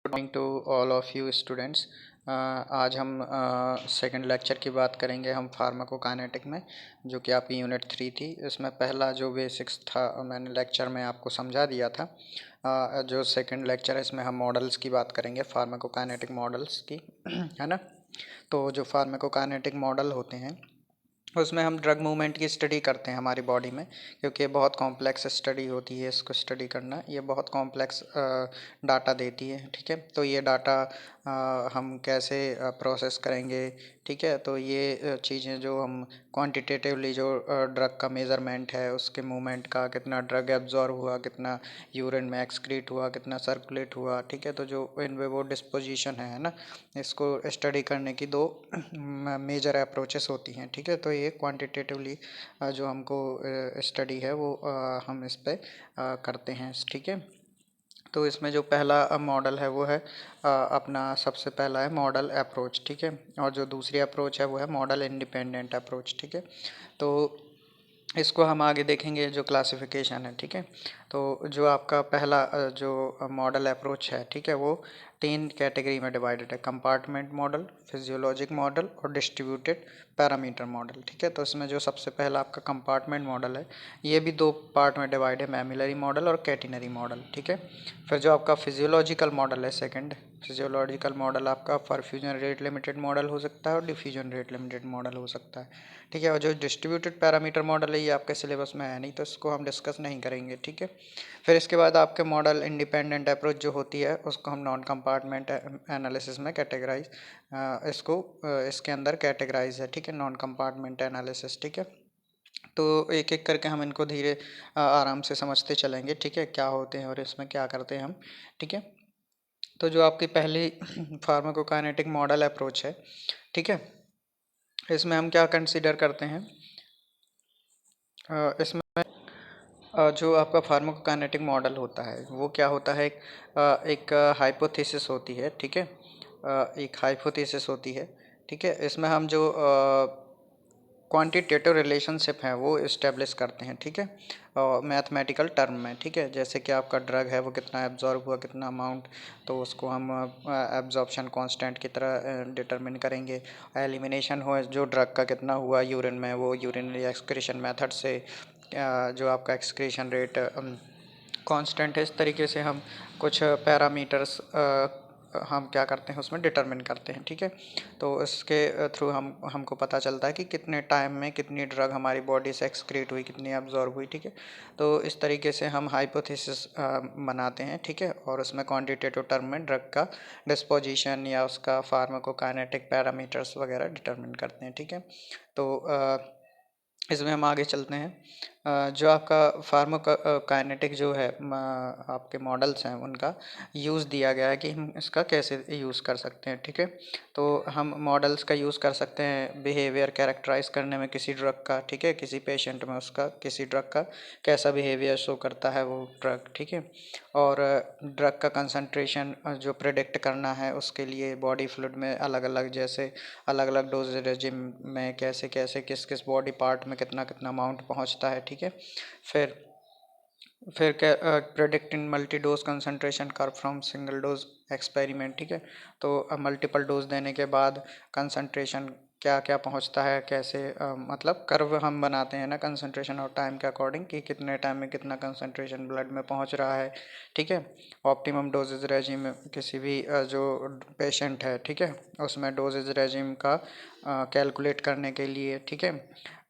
Good morning to all of you students. आज हम second lecture की बात करेंगे हम फार्माकोकाइनेटिक में, जो कि आपकी यूनिट 3 थी। इसमें पहला जो बेसिक्स था मैंने लेक्चर में आपको समझा दिया था। जो सेकंड लेक्चर है इसमें हम मॉडल्स की बात करेंगे, फार्माकोकाइनेटिक मॉडल्स की है ना। तो जो फार्माकोकाइनेटिक मॉडल होते हैं उसमें हम ड्रग मूवमेंट की स्टडी करते हैं हमारी बॉडी में, क्योंकि ये बहुत कॉम्प्लेक्स स्टडी होती है। इसको स्टडी करना ये बहुत कॉम्प्लेक्स डाटा देती है। ठीक है, तो ये डाटा हम कैसे प्रोसेस करेंगे। ठीक है, तो ये चीज़ें जो हम क्वांटिटेटिवली जो ड्रग का मेज़रमेंट है, उसके मूवमेंट का, कितना ड्रग एब्जॉर्ब हुआ, कितना यूरिन में एक्सक्रीट हुआ, कितना सर्कुलेट हुआ। ठीक है, तो जो इन विवो डिस्पोजिशन है ना, इसको स्टडी करने की दो मेजर अप्रोचेस होती हैं। ठीक है, तो ये क्वांटिटेटिवली जो हमको स्टडी है वो हम इस पे करते हैं। ठीक है, तो इसमें जो पहला मॉडल है वो है अपना सबसे पहला है मॉडल अप्रोच। ठीक है, और जो दूसरी अप्रोच है वो है मॉडल इंडिपेंडेंट अप्रोच। ठीक है, तो इसको हम आगे देखेंगे जो क्लासिफिकेशन है। ठीक है, तो जो आपका पहला जो मॉडल अप्रोच है, ठीक है, वो 3 कैटेगरी में डिवाइडेड है: कंपार्टमेंट मॉडल, फिजियोलॉजिक मॉडल और डिस्ट्रीब्यूटेड पैरामीटर मॉडल। ठीक है, तो इसमें जो सबसे पहला आपका कंपार्टमेंट मॉडल है, ये भी 2 पार्ट में डिवाइड है, मैमिलरी मॉडल और कैटिनरी मॉडल। ठीक है, फिर जो आपका फिजियोलॉजिकल मॉडल है सेकंड, फिजियोलॉजिकल मॉडल आपका परफ्यूजन रेट लिमिटेड मॉडल हो सकता है और डिफ्यूजन रेट लिमिटेड मॉडल हो सकता है। ठीक है, और जो डिस्ट्रीब्यूटेड पैरामीटर मॉडल है ये आपके सिलेबस में है नहीं, तो इसको हम डिस्कस नहीं करेंगे। ठीक है, फिर इसके बाद आपके मॉडल इंडिपेंडेंट अप्रोच जो होती है उसको हम नॉन कंपार्टमेंट एनालिसिस में कैटेगराइज इसको इसके अंदर कैटेगराइज है। ठीक है, नॉन कंपार्टमेंट एनालिसिस। ठीक है, तो एक एक करके हम इनको धीरे आराम से समझते चलेंगे। ठीक है, क्या होते हैं और इसमें क्या करते हैं हम। ठीक है, तो जो आपकी पहली फार्माकोकाइनेटिक मॉडल अप्रोच है, ठीक है, इसमें हम क्या कंसीडर करते हैं। इसमें जो आपका फार्माकोकाइनेटिक मॉडल होता है वो क्या होता है, एक हाइपोथेसिस होती है। ठीक है, एक हाइपोथेसिस होती है। ठीक है, इसमें हम जो क्वांटिटेटिव रिलेशनशिप है वो इस्टेब्लिश करते हैं। ठीक है, मैथमेटिकल टर्म में। ठीक है, जैसे कि आपका ड्रग है वो कितना एब्जॉर्ब हुआ, कितना अमाउंट, तो उसको हम एब्जॉर्प्शन कांस्टेंट की तरह डिटरमिन करेंगे। एलिमिनेशन हो जो ड्रग का कितना हुआ यूरिन में, वो यूरिनरी एक्सक्रीशन मेथड से जो आपका एक्सक्रीशन रेट कांस्टेंट है, इस तरीके से हम कुछ पैरामीटर्स हम क्या करते हैं उसमें डिटरमिन करते हैं। ठीक है, तो इसके थ्रू हमको पता चलता है कि कितने टाइम में कितनी ड्रग हमारी बॉडी से एक्सक्रीट हुई, कितनी एब्जॉर्ब हुई। ठीक है, तो इस तरीके से हम हाइपोथेसिस बनाते हैं। ठीक है, और उसमें क्वांटिटेटिव टर्म में ड्रग का डिस्पोजिशन या उसका फार्माकोकाइनेटिक पैरामीटर्स वगैरह डिटरमिन करते हैं। ठीक है, तो इसमें हम आगे चलते हैं। जो आपका फार्माकोकाइनेटिक जो है आपके मॉडल्स हैं उनका यूज़ दिया गया है कि हम इसका कैसे यूज़ कर सकते हैं। ठीक है, तो हम मॉडल्स का यूज़ कर सकते हैं बिहेवियर कैरेक्टराइज करने में किसी ड्रग का। ठीक है, किसी पेशेंट में उसका किसी ड्रग का कैसा बिहेवियर शो करता है वो ड्रग। ठीक है, और ड्रग का कंसंट्रेशन जो प्रिडिक्ट करना है उसके लिए बॉडी फ्लूइड में अलग अलग, जैसे अलग अलग डोज रेजिम में कैसे कैसे किस किस बॉडी पार्ट में कितना कितना अमाउंट पहुंचता है। ठीक है, फिर फिर क्या predict in multi dose concentration curve from single dose experiment. ठीक है, तो मल्टीपल डोज देने के बाद कंसंट्रेशन क्या क्या पहुंचता है, कैसे मतलब कर्व हम बनाते हैं ना कंसंट्रेशन और टाइम के अकॉर्डिंग कि कितने टाइम में कितना कंसंट्रेशन ब्लड में पहुंच रहा है। ठीक है, ऑप्टिमम डोजेज रेजिम किसी भी जो पेशेंट है, ठीक है, उसमें डोजेज रेजिम का कैलकुलेट करने के लिए। ठीक है,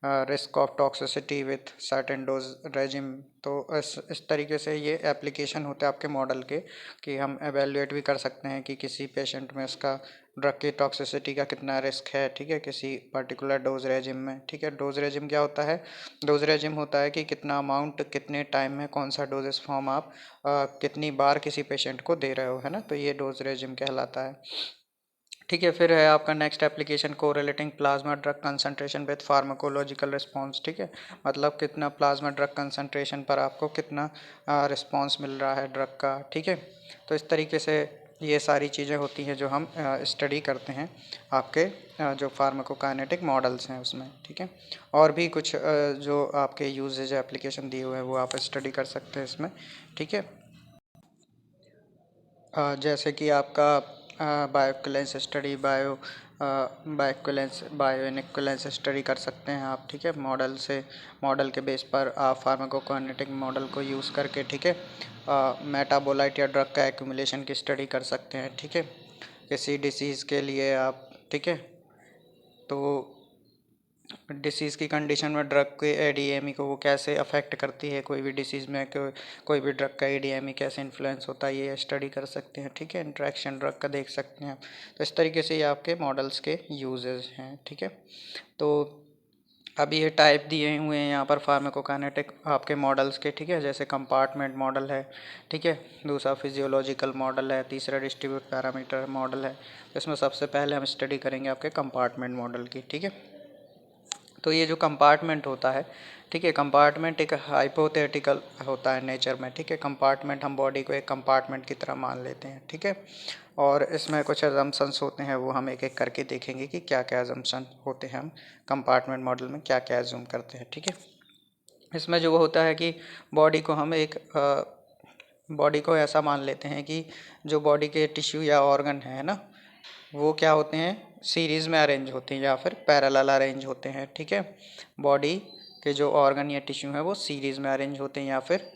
risk of toxicity with certain dose regime. तो इस तरीके से ये एप्लीकेशन होते हैं आपके मॉडल के, कि हम एवेलुएट भी कर सकते हैं कि किसी पेशेंट में उसका ड्रग की टॉक्सिसिटी का कितना रिस्क है। ठीक है, किसी पर्टिकुलर डोज रेजिम में। ठीक है, डोज रेजिम क्या होता है, डोज रेजिम होता है कि कितना अमाउंट कितने टाइम में कौन सा डोजेस फॉर्म आप कितनी बार किसी पेशेंट को दे रहे हो, है ना, तो ये डोज रेजिम कहलाता है। ठीक है, फिर है आपका next application correlating plasma drug concentration with pharmacological response. ठीक है, मतलब कितना प्लाज्मा ड्रग कंसंट्रेशन पर आपको कितना रिस्पांस मिल रहा है ड्रग का। ठीक है, तो इस तरीके से ये सारी चीज़ें होती हैं जो हम स्टडी करते हैं आपके जो फार्माकोकाइनेटिक मॉडल्स हैं उसमें। ठीक है, और भी कुछ जो आपके यूजेज एप्लीकेशन दिए हुए हैं वो आप स्टडी कर सकते हैं इसमें। ठीक है, जैसे कि आपका बायोइक्विलेंस स्टडी, बायोइक्विलेंस, बायो इनइक्विलेंस स्टडी कर सकते हैं आप, ठीक है। मॉडल के बेस पर आप फार्माकोकाइनेटिक मॉडल को यूज़ करके, ठीक है, मेटाबोलाइट या ड्रग का एक्यूमुलेशन की स्टडी कर सकते हैं, ठीक है, किसी डिसीज़ के लिए आप, ठीक है। तो डिसीज़ की कंडीशन में ड्रग के एडीएमई को वो कैसे अफेक्ट करती है, कोई भी डिसीज़ में कोई भी ड्रग का एडीएमई कैसे इन्फ्लुएंस होता है, ये स्टडी कर सकते हैं, ठीक है। इंटरेक्शन ड्रग का देख सकते हैं। तो इस तरीके से ये आपके मॉडल्स के यूजेस हैं, ठीक है। तो अब ये टाइप दिए हुए हैं यहाँ पर फार्माकोकाइनेटिक आपके मॉडल्स के, ठीक है। जैसे कंपार्टमेंट मॉडल है, ठीक है, दूसरा फिजियोलॉजिकल मॉडल है, तीसरा डिस्ट्रीब्यूट पैरामीटर मॉडल है। तो इसमें सबसे पहले हम स्टडी करेंगे आपके कंपार्टमेंट मॉडल की, ठीक है। तो ये जो कंपार्टमेंट होता है, ठीक है, कंपार्टमेंट एक हाइपोथेटिकल होता है नेचर में, ठीक है। कंपार्टमेंट, हम बॉडी को एक कंपार्टमेंट की तरह मान लेते हैं, ठीक है। और इसमें कुछ अजम्पशंस होते हैं, वो हम एक एक करके देखेंगे कि क्या क्या अजम्पशन होते हैं, हम कंपार्टमेंट मॉडल में क्या क्या एज्यूम करते हैं, ठीक है। इसमें जो होता है कि बॉडी को हम एक बॉडी को ऐसा मान लेते हैं कि जो बॉडी के टिश्यू या ऑर्गन है ना, वो क्या होते हैं, सीरीज़ में अरेंज होते हैं या फिर पैरेलल अरेंज होते हैं, ठीक है। बॉडी के जो ऑर्गन या टिश्यू है वो सीरीज़ में अरेंज होते हैं या फिर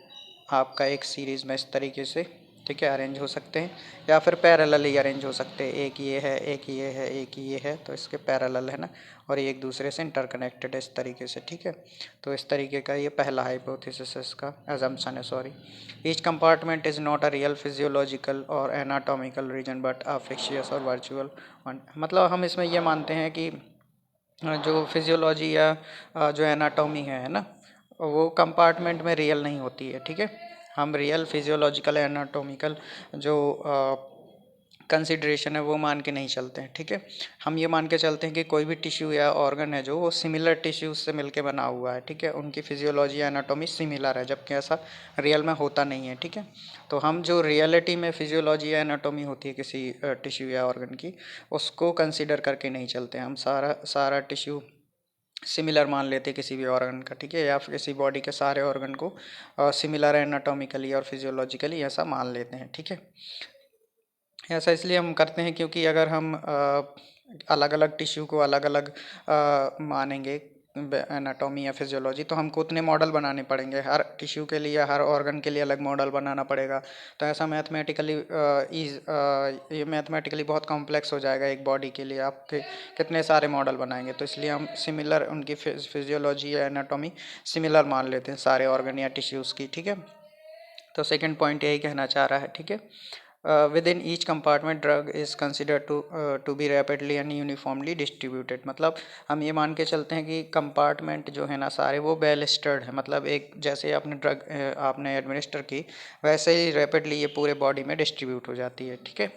आपका एक सीरीज़ में इस तरीके से, ठीक है, अरेंज हो सकते हैं, या फिर पैरेलली अरेंज हो सकते हैं। एक ये है, एक ये है, एक ये है, तो इसके पैरेलल है ना, और ये एक दूसरे से इंटरकनेक्टेड है इस तरीके से, ठीक है। तो इस तरीके का ये पहला हाइपोथेसिस इसका एजम्पशन है, sorry. Each compartment is not a real physiological और anatomical region but a fictitious और वर्चुअल वन। मतलब हम इसमें ये मानते हैं कि जो फिजियोलॉजी या जो एनाटॉमी है ना, वो कंपार्टमेंट में रियल नहीं होती है, ठीक है। हम रियल फिजियोलॉजिकल एनाटॉमिकल जो कंसिडरेशन है वो मान के नहीं चलते हैं, ठीक है। हम ये मान के चलते हैं कि कोई भी टिश्यू या ऑर्गन है जो वो सिमिलर टिश्यूज से मिलके बना हुआ है, ठीक है, उनकी फिजियोलॉजी या एनाटॉमी सिमिलर है, जबकि ऐसा रियल में होता नहीं है, ठीक है। तो हम जो रियलिटी में फिजियोलॉजी या एनाटॉमी होती है किसी टिश्यू या ऑर्गन की, उसको कंसिडर करके नहीं चलते हैं। हम सारा सारा टिश्यू सिमिलर मान लेते हैं किसी भी ऑर्गन का, ठीक है, या फिर किसी बॉडी के सारे ऑर्गन को सिमिलर एनाटॉमिकली और फिजियोलॉजिकली ऐसा मान लेते हैं, ठीक है। ऐसा इसलिए हम करते हैं क्योंकि अगर हम अलग अलग टिश्यू को अलग अलग मानेंगे एनाटॉमी या फिजियोलॉजी, तो हमको उतने मॉडल बनाने पड़ेंगे, हर टिश्यू के लिए, हर ऑर्गन के लिए अलग मॉडल बनाना पड़ेगा। तो ऐसा मैथमेटिकली ये मैथमेटिकली बहुत कॉम्प्लेक्स हो जाएगा। एक बॉडी के लिए आपके कितने सारे मॉडल बनाएंगे, तो इसलिए हम सिमिलर उनकी फिजियोलॉजी या एनाटॉमी सिमिलर मान लेते हैं सारे ऑर्गन या टिश्यूज़ की, ठीक है। तो सेकंड पॉइंट यही कहना चाह रहा है, ठीक है। Within each compartment drug is considered to be rapidly and uniformly distributed। मतलब हम ये मान के चलते हैं कि कंपार्टमेंट जो है ना सारे वो वेल स्टर्ड है, मतलब एक जैसे आपने ड्रग आपने एडमिनिस्टर की, वैसे ही रैपिडली ये पूरे बॉडी में डिस्ट्रीब्यूट हो जाती है, ठीक है।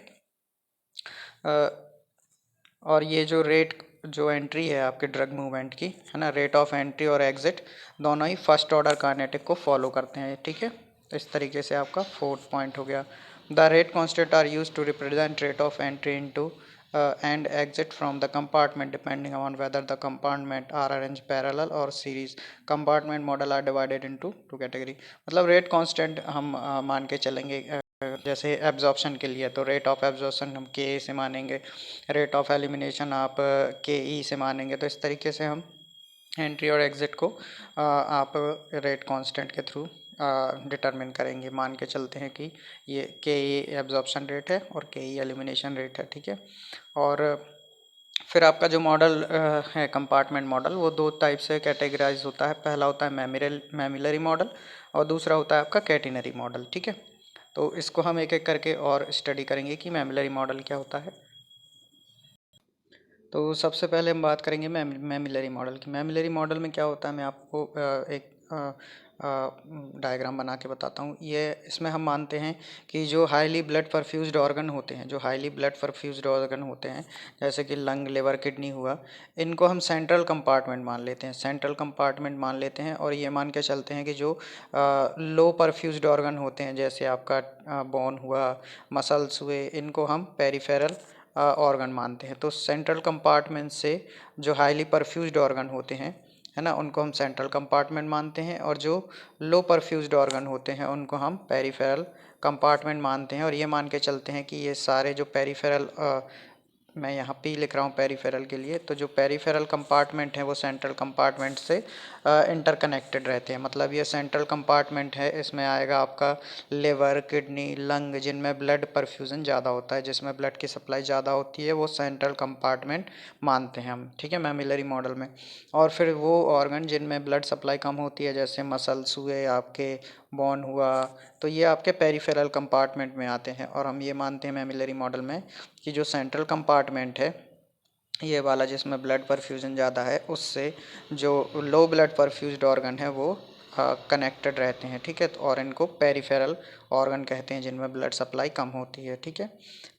और ये जो रेट जो एंट्री है आपके ड्रग मूवमेंट की, है ना, रेट ऑफ एंट्री और एग्जिट दोनों ही फर्स्ट ऑर्डर काइनेटिक को फॉलो करते हैं, ठीक है। तो इस तरीके से आपका फोर्थ पॉइंट हो गया। The rate constant are use to represent rate of entry into and exit from the compartment depending on whether the compartment are arrange parallel और series. Compartment model are divided into two category. मतलब rate constant हम मान के चलेंगे, जैसे absorption के लिए तो रेट ऑफ एब्जॉर्प्शन हम के से मानेंगे, रेट ऑफ एलिमिनेशन आप के ई से मानेंगे। तो इस तरीके से हम एंट्री और एग्ज़िट को आप रेट कांस्टेंट के थ्रू डिटरमिन करेंगे। मान के चलते हैं कि ये के ई एब्जॉर्प्शन रेट है और के ई एलिमिनेशन रेट है, ठीक है। और फिर आपका जो मॉडल है कंपार्टमेंट मॉडल, वो दो टाइप से कैटेगराइज होता है। पहला होता है मैमिलरी मॉडल और दूसरा होता है आपका कैटिनरी मॉडल, ठीक है। तो इसको हम एक एक करके और स्टडी करेंगे कि मैमिलरी मॉडल क्या होता है। तो सबसे पहले हम बात करेंगे मैमिलरी मॉडल की। मैमिलरी मॉडल में क्या होता है, मैं आपको एक डायग्राम बना के बताता हूँ। ये इसमें हम मानते हैं कि जो हाईली ब्लड परफ्यूज्ड ऑर्गन होते हैं, जो हाईली ब्लड परफ्यूज्ड ऑर्गन होते हैं, जैसे कि लंग, लिवर, किडनी हुआ, इनको हम सेंट्रल कंपार्टमेंट मान लेते हैं, सेंट्रल कंपार्टमेंट मान लेते हैं। और ये मान के चलते हैं कि जो लो परफ्यूज्ड ऑर्गन होते हैं, जैसे आपका बोन हुआ, मसल्स हुए, इनको हम पेरिफेरल ऑर्गन मानते हैं। तो सेंट्रल कंपार्टमेंट से जो हाईली परफ्यूज्ड ऑर्गन होते हैं, है ना, उनको हम सेंट्रल कंपार्टमेंट मानते हैं, और जो लो परफ्यूज्ड ऑर्गन होते हैं उनको हम पेरिफेरल कंपार्टमेंट मानते हैं और ये मान के चलते हैं कि ये सारे जो पेरिफेरल, मैं यहाँ पी लिख रहा हूँ पेरिफेरल के लिए, तो जो पेरिफेरल कंपार्टमेंट हैं वो सेंट्रल कंपार्टमेंट से इंटरकनेक्टेड रहते हैं। मतलब ये सेंट्रल कंपार्टमेंट है, इसमें आएगा आपका लिवर, किडनी, लंग, जिनमें ब्लड परफ्यूज़न ज़्यादा होता है, जिसमें ब्लड की सप्लाई ज़्यादा होती है, वो सेंट्रल कंपार्टमेंट मानते हैं हम, ठीक है, मैमिलरी मॉडल में। और फिर वो ऑर्गन जिनमें ब्लड सप्लाई कम होती है, जैसे मसल्स हुए आपके, बोन हुआ, तो ये आपके पेरिफेरल कंपार्टमेंट में आते हैं। और हम ये मानते हैं मैमिलरी मॉडल में कि जो सेंट्रल कंपार्टमेंट है ये वाला, जिसमें ब्लड परफ्यूजन ज़्यादा है, उससे जो लो ब्लड परफ्यूज्ड ऑर्गन है वो कनेक्टेड रहते हैं, ठीक है। तो और इनको पेरिफेरल ऑर्गन कहते हैं, जिनमें ब्लड सप्लाई कम होती है, ठीक है।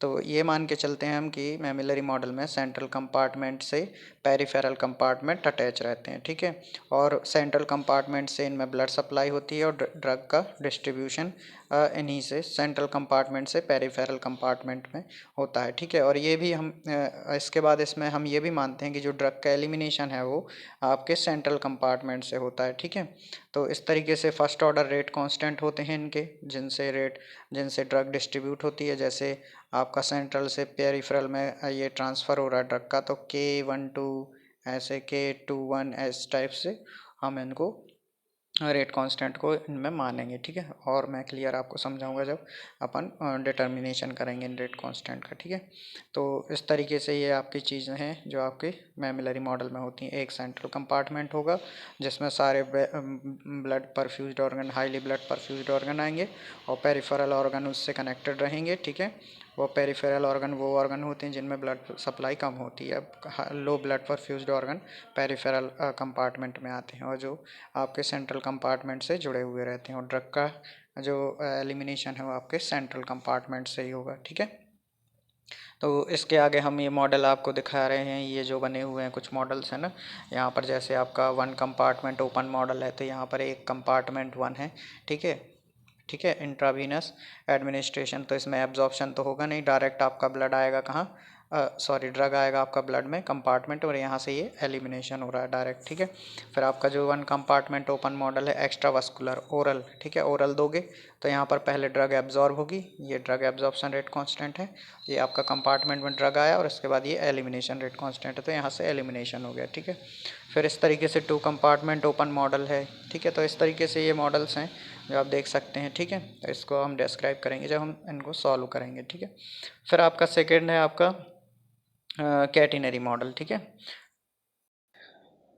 तो ये मान के चलते हैं हम कि मैमिलरी मॉडल में सेंट्रल कंपार्टमेंट से पेरिफेरल कंपार्टमेंट अटैच रहते हैं, ठीक है। और सेंट्रल कंपार्टमेंट से इनमें ब्लड सप्लाई होती है और ड्रग का डिस्ट्रीब्यूशन इन्हीं से सेंट्रल कंपार्टमेंट से पेरिफेरल कंपार्टमेंट में होता है, ठीक है। और ये भी हम इसके बाद इसमें हम ये भी मानते हैं कि जो ड्रग का एलिमिनेशन है वो आपके सेंट्रल कंपार्टमेंट से होता है, ठीक है। तो इस तरीके से फर्स्ट ऑर्डर रेट कांस्टेंट होते हैं इनके, जिनसे ड्रग डिस्ट्रीब्यूट होती है। जैसे आपका सेंट्रल से पेरिफेरल में ये ट्रांसफ़र हो रहा है ड्रग का, तो K12 ऐसे K21 इस टाइप से हम इनको रेट कांस्टेंट को इनमें मानेंगे, ठीक है। और मैं क्लियर आपको समझाऊंगा जब अपन डिटर्मिनेशन करेंगे इन रेट कांस्टेंट का, ठीक है। तो इस तरीके से ये आपकी चीज़ें हैं जो आपके मैमिलरी मॉडल में होती हैं। एक सेंट्रल कंपार्टमेंट होगा जिसमें सारे blood perfused organ, highly blood perfused organ आएंगे, और पेरिफेरल ऑर्गन उससे कनेक्टेड रहेंगे, ठीक है। वो पेरिफेरल ऑर्गन वो ऑर्गन होते हैं जिनमें ब्लड सप्लाई कम होती है। अब low blood perfused organ peripheral compartment में आते हैं, और जो आपके सेंट्रल कंपार्टमेंट से जुड़े हुए रहते हैं, और ड्रग का जो एलिमिनेशन है वो आपके सेंट्रल कंपार्टमेंट से ही होगा, ठीक है। तो इसके आगे हम ये मॉडल आपको दिखा रहे हैं, ये जो बने हुए हैं कुछ मॉडल्स हैं ना, यहाँ पर जैसे आपका वन कंपार्टमेंट ओपन मॉडल है, तो यहाँ पर एक कंपार्टमेंट वन है, ठीक है, ठीक है। इंट्रावीनस एडमिनिस्ट्रेशन, तो इसमें एब्जॉर्प्शन तो होगा नहीं, डायरेक्ट आपका ब्लड आएगा कहाँ, सॉरी ड्रग आएगा आपका ब्लड में कंपार्टमेंट, और यहाँ से ये एलिमिनेशन हो रहा है डायरेक्ट, ठीक है। फिर आपका जो वन कंपार्टमेंट ओपन मॉडल है एक्स्ट्रा वस्कुलर ओरल, ठीक है, ओरल दोगे तो यहाँ पर पहले ड्रग एब्जॉर्ब होगी, ये ड्रग एब्जॉर्प्शन रेट कांस्टेंट है, ये आपका कंपार्टमेंट में ड्रग आया और उसके बाद ये एलिमिनेशन रेट कांस्टेंट है, तो यहाँ से एलिमिनेशन हो गया, ठीक है। फिर इस तरीके से टू कंपार्टमेंट ओपन मॉडल है, ठीक है। तो इस तरीके से ये मॉडल्स हैं जो आप देख सकते हैं, ठीक है। तो इसको हम डिस्क्राइब करेंगे जब हम इनको सॉल्व करेंगे, ठीक है। फिर आपका सेकेंड है आपका कैटिनरी मॉडल, ठीक है।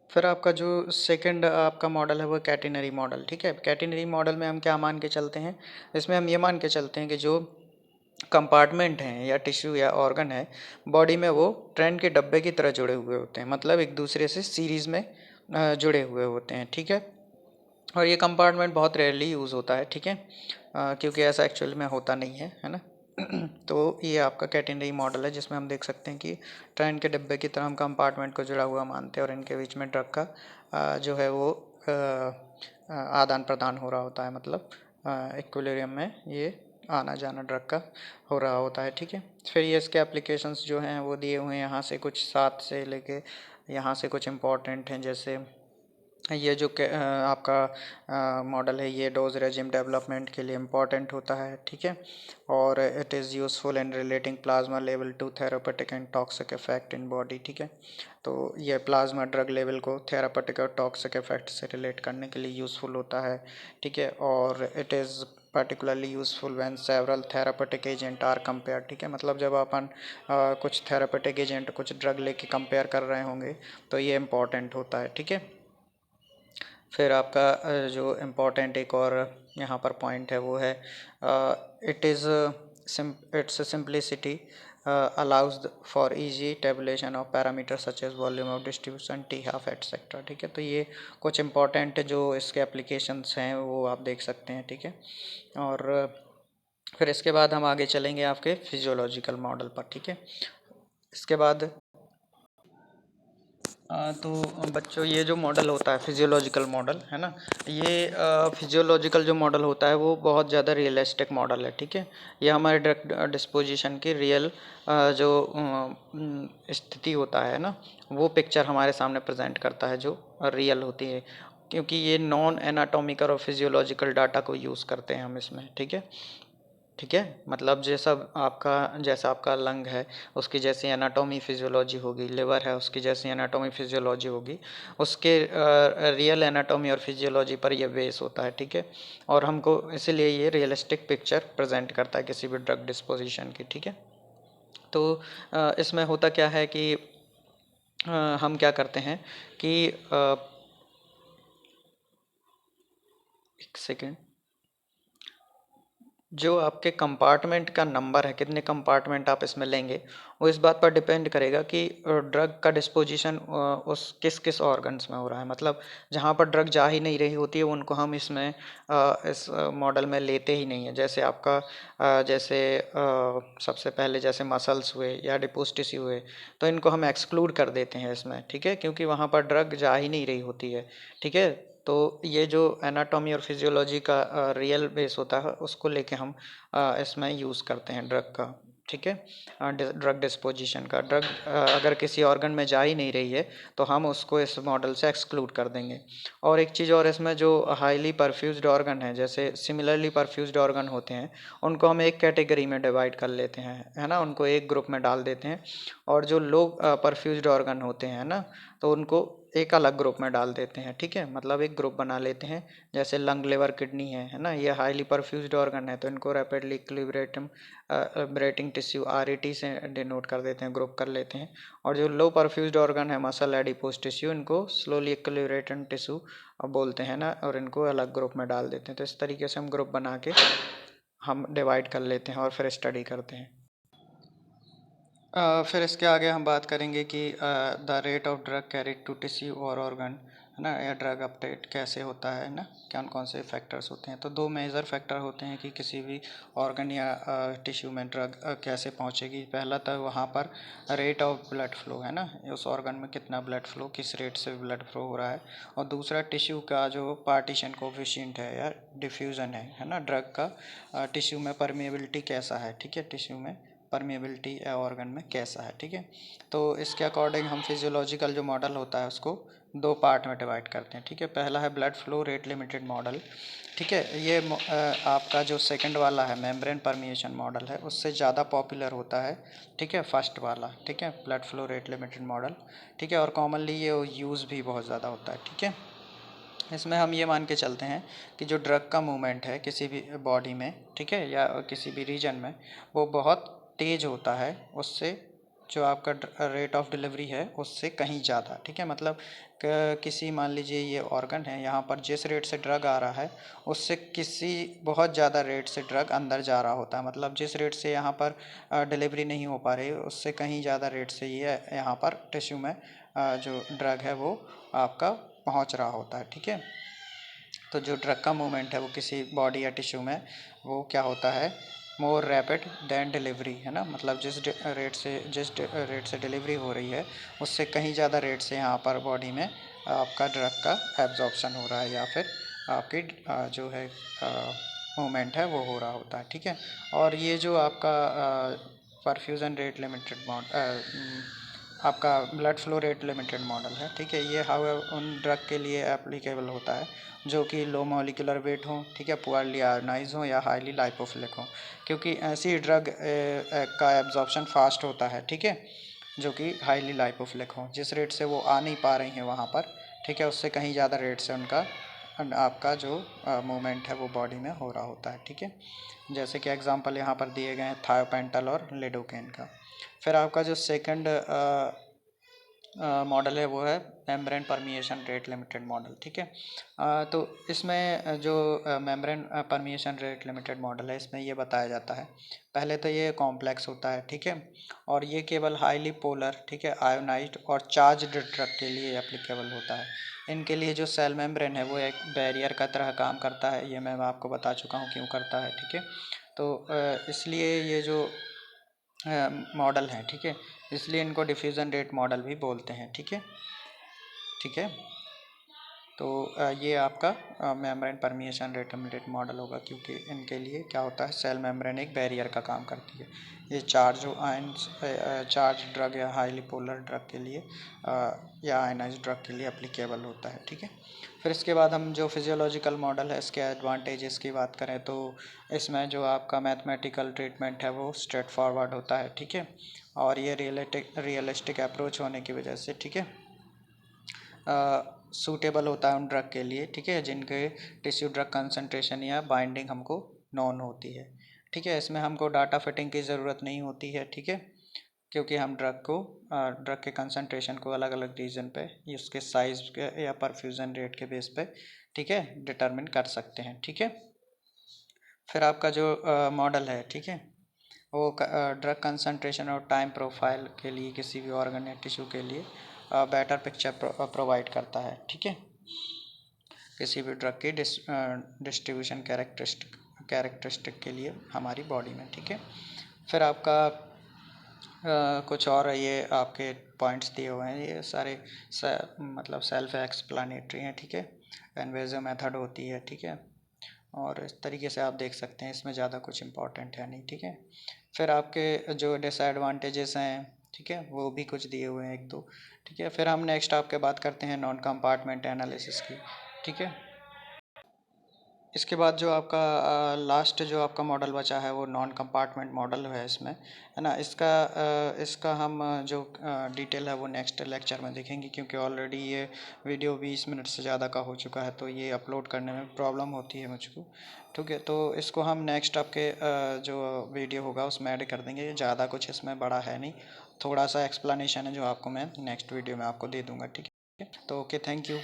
फिर आपका जो सेकंड आपका मॉडल है वो कैटिनरी मॉडल, ठीक है। कैटिनरी मॉडल में हम क्या मान के चलते हैं, इसमें हम ये मान के चलते हैं कि जो कंपार्टमेंट हैं या टिश्यू या ऑर्गन है बॉडी में, वो ट्रेन के डब्बे की तरह जुड़े हुए होते हैं, मतलब एक दूसरे से सीरीज़ में जुड़े हुए होते हैं, ठीक है। और ये कंपार्टमेंट बहुत रेयरली यूज़ होता है, ठीक है, क्योंकि ऐसा एक्चुअल में होता नहीं है ना। तो ये आपका कैटेनरी मॉडल है जिसमें हम देख सकते हैं कि ट्रेन के डिब्बे की तरह हम कंपार्टमेंट को जुड़ा हुआ मानते हैं, और इनके बीच में ड्रग का जो है वो आदान प्रदान हो रहा होता है, मतलब इक्विलिब्रियम में ये आना जाना ड्रग का हो रहा होता है, ठीक है। फिर ये इसके एप्लीकेशंस जो हैं वो दिए हुए हैं, यहाँ से कुछ 7 से लेके यहाँ से कुछ इम्पोर्टेंट हैं। जैसे ये जो आपका मॉडल है ये डोज रेजिम डेवलपमेंट के लिए इम्पॉर्टेंट होता है, ठीक है। और it is useful in relating plasma level to therapeutic and toxic effect in body, ठीक है। तो ये प्लाज्मा ड्रग लेवल को थेरापेटिक और टॉक्सिक इफेक्ट से रिलेट करने के लिए यूज़फुल होता है, ठीक है। और it is particularly useful when several therapeutic agent are compare, ठीक है। मतलब जब अपन कुछ थेरापेटिक एजेंट कुछ ड्रग लेके कंपेयर कर रहे होंगे तो ये इम्पॉर्टेंट होता है, ठीक है। फिर आपका जो इम्पोर्टेंट एक और यहाँ पर पॉइंट है वो है it is its simplicity allows for easy tabulation of parameter such as volume of distribution T half etcetera, ठीक है। तो ये कुछ इम्पोर्टेंट जो इसके एप्लीकेशंस हैं वो आप देख सकते हैं, ठीक है। और फिर इसके बाद हम आगे चलेंगे आपके फिजियोलॉजिकल मॉडल पर, ठीक है। इसके बाद तो बच्चों ये जो मॉडल होता है फिजियोलॉजिकल मॉडल है ना, ये फिजियोलॉजिकल जो मॉडल होता है वो बहुत ज़्यादा रियलिस्टिक मॉडल है, ठीक है। ये हमारे डायरेक्ट डिस्पोजिशन की रियल जो स्थिति होता है ना, वो पिक्चर हमारे सामने प्रेजेंट करता है जो रियल होती है, क्योंकि ये नॉन एनाटॉमिकल और फिजियोलॉजिकल डाटा को यूज़ करते हैं हम इसमें, ठीक है। ठीक है, मतलब जैसा आपका लंग है उसकी जैसी एनाटॉमी फिजियोलॉजी होगी, लिवर है उसकी जैसी एनाटॉमी फिजियोलॉजी होगी, उसके रियल एनाटॉमी और फिजियोलॉजी पर ये बेस होता है। ठीक है, और हमको इसीलिए ये रियलिस्टिक पिक्चर प्रेजेंट करता है किसी भी ड्रग डिस्पोजिशन की। ठीक है, तो इसमें होता क्या है कि हम क्या करते हैं कि एक सेकेंड, जो आपके कंपार्टमेंट का नंबर है, कितने कंपार्टमेंट आप इसमें लेंगे, वो इस बात पर डिपेंड करेगा कि ड्रग का डिस्पोजिशन उस किस किस ऑर्गन्स में हो रहा है। मतलब जहाँ पर ड्रग जा ही नहीं रही होती है उनको हम इसमें इस मॉडल में लेते ही नहीं है। जैसे आपका सबसे पहले जैसे मसल्स हुए या डिपोज टिश्यू हुए, तो इनको हम एक्सक्लूड कर देते हैं इसमें। ठीक है, क्योंकि वहाँ पर ड्रग जा ही नहीं रही होती है। ठीक है, तो ये जो एनाटॉमी और फिजियोलॉजी का रियल बेस होता है उसको लेके हम इसमें यूज़ करते हैं ड्रग का। ठीक है, ड्रग डिस्पोजिशन का, ड्रग अगर किसी ऑर्गन में जा ही नहीं रही है तो हम उसको इस मॉडल से एक्सक्लूड कर देंगे। और एक चीज़ और, इसमें जो हाईली परफ्यूज्ड ऑर्गन है, जैसे सिमिलरली परफ्यूज्ड ऑर्गन होते हैं, उनको हम एक कैटेगरी में डिवाइड कर लेते हैं, है ना, उनको एक ग्रुप में डाल देते हैं। और जो लो परफ्यूज्ड ऑर्गन होते हैं ना, तो उनको एक अलग ग्रुप में डाल देते हैं। ठीक है, मतलब एक ग्रुप बना लेते हैं। जैसे लंग, लिवर, किडनी है ना, ये हाईली परफ्यूज्ड ऑर्गन है, तो इनको रैपिडली इक्विलिब्रेटिंग ब्रेटिंग टिश्यू RET से डिनोट कर देते हैं, ग्रुप कर लेते हैं। और जो लो परफ्यूज्ड ऑर्गन है, मसल, एडिपोज टिश्यू, इनको स्लोली इक्विलिब्रेटिंग टिश्यू बोलते हैं ना, और इनको अलग ग्रुप में डाल देते हैं। तो इस तरीके से हम ग्रुप बना के हम डिवाइड कर लेते हैं और फिर स्टडी करते हैं। फिर इसके आगे हम बात करेंगे कि the rate of drug carried to tissue और ऑर्गन, है ना, या ड्रग अपटेक कैसे होता है ना, कौन कौन से फैक्टर्स होते हैं। तो दो मेजर फैक्टर होते हैं कि किसी भी ऑर्गन या टिश्यू में ड्रग कैसे पहुंचेगी। पहला तो वहाँ पर रेट ऑफ ब्लड फ्लो, है ना, उस ऑर्गन में कितना ब्लड फ्लो, किस रेट से ब्लड फ्लो हो रहा है। और दूसरा टिश्यू का जो पार्टीशन कोफिशिएंट है या डिफ्यूज़न है ना, ड्रग का टिश्यू में परमेबिलिटी कैसा है। ठीक है, टिश्यू में परमेबिलिटी ऑर्गन में कैसा है। ठीक है, तो इसके अकॉर्डिंग हम फिजियोलॉजिकल जो मॉडल होता है उसको दो पार्ट में डिवाइड करते हैं। ठीक है, पहला है blood flow rate limited model. ठीक है, ये आपका जो सेकंड वाला है मेम्ब्रेन परमिएशन मॉडल है, उससे ज़्यादा पॉपुलर होता है। ठीक है, फर्स्ट वाला। ठीक है, blood flow rate limited model. ठीक है, और कॉमनली ये यूज़ भी बहुत ज़्यादा होता है। ठीक है, इसमें हम ये मान के चलते हैं कि जो ड्रग का मूवमेंट है किसी भी बॉडी में, ठीक है, या किसी भी रीजन में, वो बहुत तेज़ होता है उससे, जो आपका रेट ऑफ डिलीवरी है उससे कहीं ज़्यादा। ठीक है, मतलब किसी, मान लीजिए ये ऑर्गन है, यहाँ पर जिस रेट से ड्रग आ रहा है उससे किसी बहुत ज़्यादा रेट से ड्रग अंदर जा रहा होता है। मतलब जिस रेट से यहाँ पर डिलीवरी नहीं हो पा रही उससे कहीं ज़्यादा रेट से ये यहाँ पर टिश्यू में जो ड्रग है वो आपका पहुंच रहा होता है। ठीक है, तो जो ड्रग का मूवमेंट है वो किसी बॉडी या टिश्यू में वो क्या होता है, मोर रैपिड दैन डिलीवरी, है ना, मतलब जिस रेट से डिलीवरी हो रही है उससे कहीं ज़्यादा रेट से यहाँ पर बॉडी में आपका ड्रग का एब्जॉर्प्शन हो रहा है, या फिर आपकी जो है मूवमेंट है वो हो रहा होता है। ठीक है, और ये जो आपका परफ्यूज़न रेट लिमिटेड आपका blood flow rate limited model है। ठीक है, ये हाउ उन ड्रग के लिए एप्लीकेबल होता है जो कि लो मॉलिक्यूलर वेट हो, ठीक है, पुअरली आयोनाइज हो या हाईली लाइपोफिलिक हो, क्योंकि ऐसी ड्रग का एब्जॉर्प्शन फास्ट होता है। ठीक है, जो कि हाईली लाइपोफिलिक हो, जिस रेट से वो आ नहीं पा रही हैं वहाँ पर, ठीक है, उससे कहीं ज़्यादा रेट से उनका आपका जो मूवमेंट है वो बॉडी में हो रहा होता है। ठीक है, जैसे कि एग्जांपल यहाँ पर दिए गए हैं थायोपेंटल और लिडोकेन का। फिर आपका जो सेकंड मॉडल है वो है membrane permeation rate limited model. ठीक है, तो इसमें जो membrane permeation rate limited model है इसमें ये बताया जाता है, पहले तो ये कॉम्प्लेक्स होता है। ठीक है, और ये केवल हाईली पोलर, ठीक है, आयोनाइज्ड और चार्ज्ड ड्रग के लिए एप्लीकेबल होता है। इनके लिए जो सेल मेम्ब्रेन है वो एक बैरियर का तरह काम करता है, ये मैं आपको बता चुका हूँ क्यों करता है। ठीक है, तो इसलिए ये जो मॉडल हैं, ठीक है, इसलिए इनको डिफ्यूज़न रेट मॉडल भी बोलते हैं। ठीक है, ठीक है, तो ये आपका मेम्ब्रेन परमिएशन रेट मॉडल होगा, क्योंकि इनके लिए क्या होता है, सेल मेम्ब्रेन एक बैरियर का काम करती है। ये चार्ज आयंस चार्ज ड्रग या हाईली पोलर ड्रग के लिए या आयनाइज ड्रग के लिए एप्लीकेबल होता है, ठीक है। फिर इसके बाद हम जो फिजियोलॉजिकल मॉडल है इसके एडवांटेजेस की बात करें तो इसमें जो आपका मैथमेटिकल ट्रीटमेंट है वो स्ट्रेट फॉरवर्ड होता है, ठीक है। और ये रियलिस्टिक अप्रोच होने की वजह से, ठीक है, सूटेबल होता है उन ड्रग के लिए, ठीक है, जिनके टिश्यू ड्रग कंसंट्रेशन या बाइंडिंग हमको नॉन होती है, ठीक है। इसमें हमको डाटा फिटिंग की ज़रूरत नहीं होती है, ठीक है, क्योंकि हम ड्रग के कंसंट्रेशन को अलग अलग रीजन पे उसके साइज के या परफ्यूजन रेट के बेस पे, ठीक है, डिटरमिन कर सकते हैं, ठीक है। फिर आपका जो मॉडल है, ठीक है, वो ड्रग कंसंट्रेशन और टाइम प्रोफाइल के लिए किसी भी ऑर्गन या टिश्यू के लिए बेटर पिक्चर प्रोवाइड करता है, ठीक है, किसी भी ड्रग की डिस्ट्रीब्यूशन कैरेक्टरिस्टिक के लिए हमारी बॉडी में, ठीक है। फिर आपका कुछ और ये आपके पॉइंट्स दिए हुए हैं, ये सारे मतलब सेल्फ एक्सप्लानेटरी हैं, ठीक है। इन्वेसिव मेथड होती है, ठीक है, और इस तरीके से आप देख सकते हैं, इसमें ज़्यादा कुछ इम्पोर्टेंट है नहीं, ठीक है। फिर आपके जो डिसएडवांटेजेस हैं, ठीक है, वो भी कुछ दिए हुए हैं एक दो, ठीक है। फिर हम नेक्स्ट आपके बात करते हैं नॉन कंपार्टमेंट एनालिसिस की, ठीक है। इसके बाद जो आपका लास्ट जो आपका मॉडल बचा है वो नॉन कंपार्टमेंट मॉडल है इसमें, है ना। इसका हम जो डिटेल है वो नेक्स्ट लेक्चर में देखेंगे, क्योंकि ऑलरेडी ये वीडियो 20 मिनट से ज़्यादा का हो चुका है, तो ये अपलोड करने में प्रॉब्लम होती है मुझको, ठीक है। तो इसको हम नेक्स्ट आपके जो वीडियो होगा उसमें ऐड कर देंगे। ज़्यादा कुछ इसमें बड़ा है नहीं, थोड़ा सा एक्सप्लेनेशन है जो आपको मैं नेक्स्ट वीडियो में आपको दे दूँगा, ठीक है। तो ओके, थैंक यू।